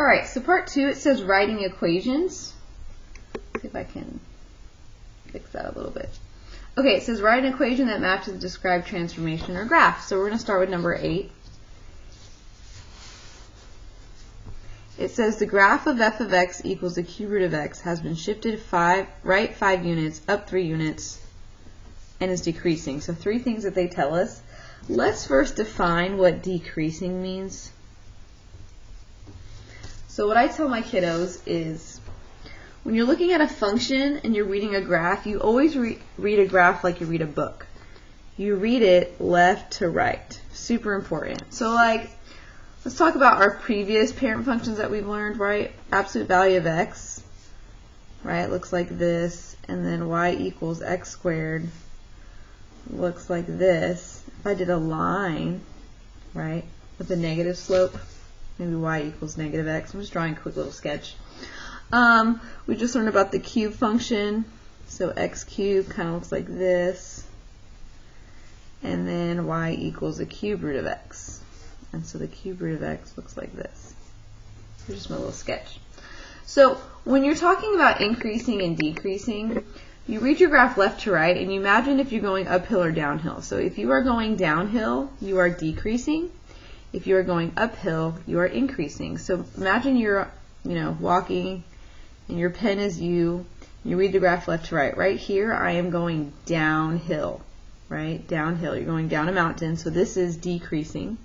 Alright, so part 2, it says writing equations. Let's see if I can fix that a little bit. Okay, it says write an equation that matches the described transformation or graph. So we're going to start with number 8. It says the graph of f of x equals the cube root of x has been shifted right 5 units, up 3 units, and is decreasing. So 3 things that they tell us. Let's first define what decreasing means. So what I tell my kiddos is when you're looking at a function and you're reading a graph, you always read a graph like you read a book. You read it left to right. Super important. So like, let's talk about our previous parent functions that we've learned, right? Absolute value of x, right, looks like this, and then y equals x squared looks like this. If I did a line, right, with a negative slope, maybe y equals negative x. I'm just drawing a quick little sketch. We just learned about the cube function. So x cubed kind of looks like this. And then y equals the cube root of x. And so the cube root of x looks like this. Here's just my little sketch. So when you're talking about increasing and decreasing, you read your graph left to right, and you imagine if you're going uphill or downhill. So if you are going downhill, you are decreasing. If you are going uphill, you are increasing. So imagine you're, walking, and your pen is you. You read the graph left to right. Right here, I am going downhill, right? Downhill. You're going down a mountain, so this is decreasing.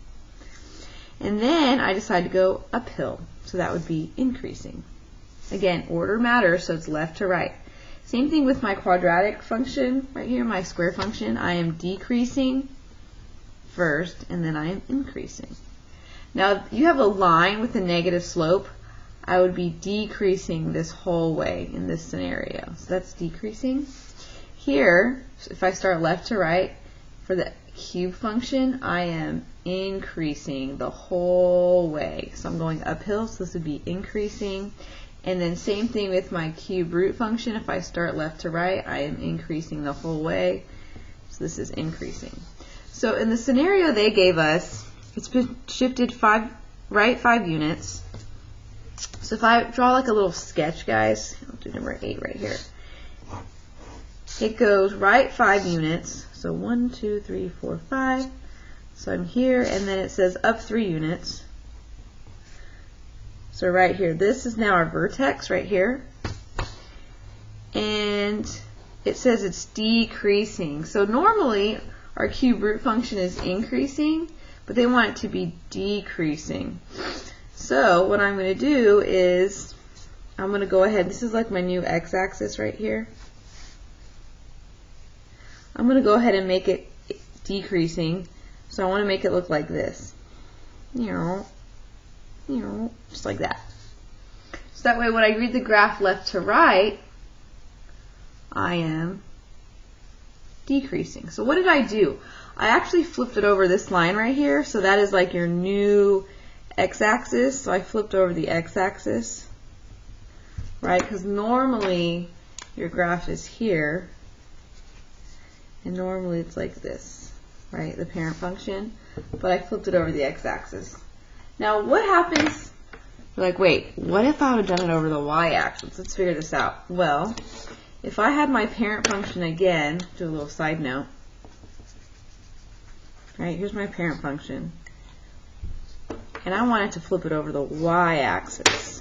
And then I decide to go uphill, so that would be increasing. Again, order matters, so it's left to right. Same thing with my quadratic function right here, my square function. I am decreasing first, and then I am increasing. Now, if you have a line with a negative slope, I would be decreasing this whole way in this scenario. So that's decreasing. Here, if I start left to right, for the cube function, I am increasing the whole way. So I'm going uphill, so this would be increasing. And then same thing with my cube root function. If I start left to right, I am increasing the whole way. So this is increasing. So in the scenario they gave us, it's been shifted right 5 units. So if I draw like a little sketch, guys, I'll do number 8 right here. It goes right 5 units. So 1, 2, 3, 4, 5. So I'm here, and then it says up 3 units. So right here, this is now our vertex right here. And it says it's decreasing. So normally our cube root function is increasing, but they want it to be decreasing. So what I'm going to do is I'm going to go ahead, this is like my new x-axis right here. I'm going to go ahead and make it decreasing. So I want to make it look like this. Just like that. So that way when I read the graph left to right, I am decreasing. So what did I do? I actually flipped it over this line right here. So that is like your new x-axis. So I flipped over the x-axis, right? Because normally your graph is here, and normally it's like this, right? The parent function. But I flipped it over the x-axis. Now what happens, you're like, wait, what if I would have done it over the y-axis? Let's figure this out. Well, if I had my parent function again, do a little side note, right, here's my parent function, and I wanted to flip it over the y-axis.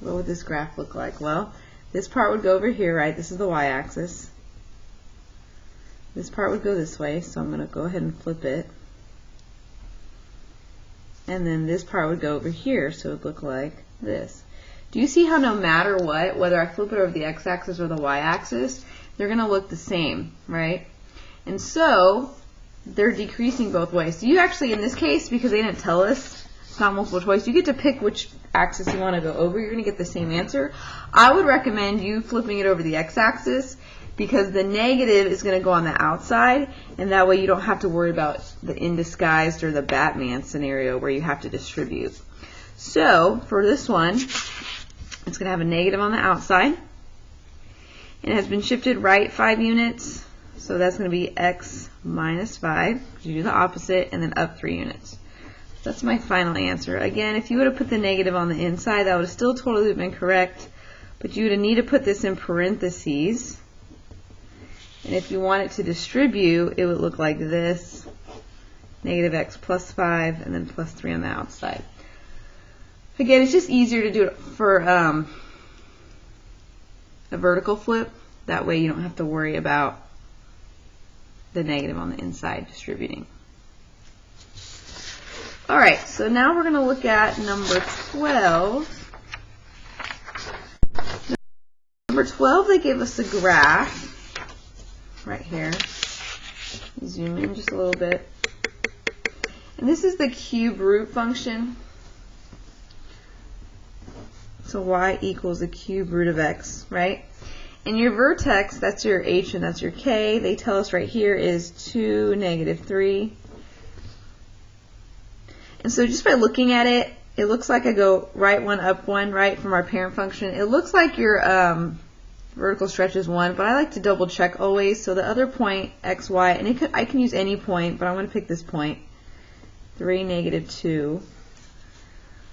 What would this graph look like? Well, this part would go over here, right? This is the y-axis. This part would go this way, so I'm going to go ahead and flip it. And then this part would go over here, so it would look like this. Do you see how no matter what, whether I flip it over the x-axis or the y-axis, they're going to look the same, right? And so they're decreasing both ways. So you actually, in this case, because they didn't tell us, it's not multiple choice, you get to pick which axis you want to go over. You're going to get the same answer. I would recommend you flipping it over the x-axis, because the negative is going to go on the outside, and that way you don't have to worry about the indisguised or the Batman scenario where you have to distribute. So for this one, it's going to have a negative on the outside. It has been shifted right 5 units, so that's going to be x minus 5. You do the opposite, and then up 3 units. That's my final answer. Again, if you would have put the negative on the inside, that would have still totally been correct, but you would need to put this in parentheses. And if you want it to distribute, it would look like this. Negative x plus 5 and then plus 3 on the outside. Again, it's just easier to do it for a vertical flip. That way you don't have to worry about the negative on the inside distributing. Alright, so now we're going to look at number 12. Number 12, they gave us a graph right here. Zoom in just a little bit. And this is the cube root function. So y equals the cube root of x, right? And your vertex, that's your h and that's your k, they tell us right here is 2, negative 3. And so just by looking at it, it looks like I go right 1, up 1, right, from our parent function. It looks like your vertical stretch is 1, but I like to double check always. So the other point, x, y, and I can use any point, but I'm going to pick this point, 3, negative 2.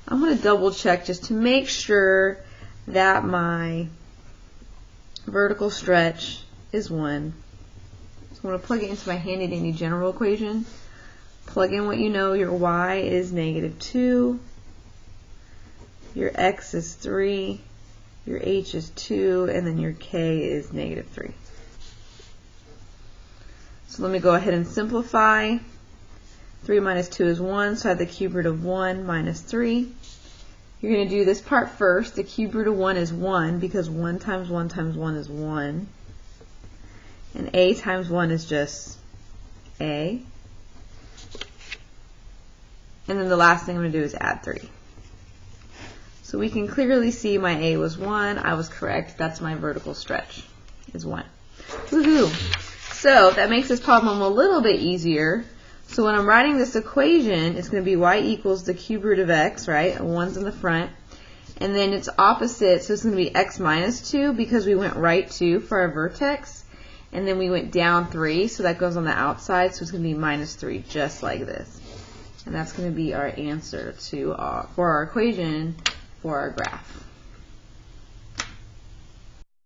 I'm going to double check just to make sure that my vertical stretch is 1. So I'm going to plug it into my handy dandy general equation. Plug in what you know. Your y is negative 2. Your x is 3. Your h is 2. And then your k is negative 3. So let me go ahead and simplify. 3 minus 2 is 1, so I have the cube root of 1 minus 3. You're going to do this part first. The cube root of 1 is 1 because 1 times 1 times 1 is 1. And a times 1 is just a. And then the last thing I'm going to do is add 3. So we can clearly see my a was 1. I was correct. That's my vertical stretch, is 1. Woohoo! So that makes this problem a little bit easier. So when I'm writing this equation, it's going to be y equals the cube root of x, right? 1's in the front. And then it's opposite, so it's going to be x minus 2 because we went right 2 for our vertex. And then we went down 3, so that goes on the outside, so it's going to be minus 3, just like this. And that's going to be our answer to for our equation for our graph.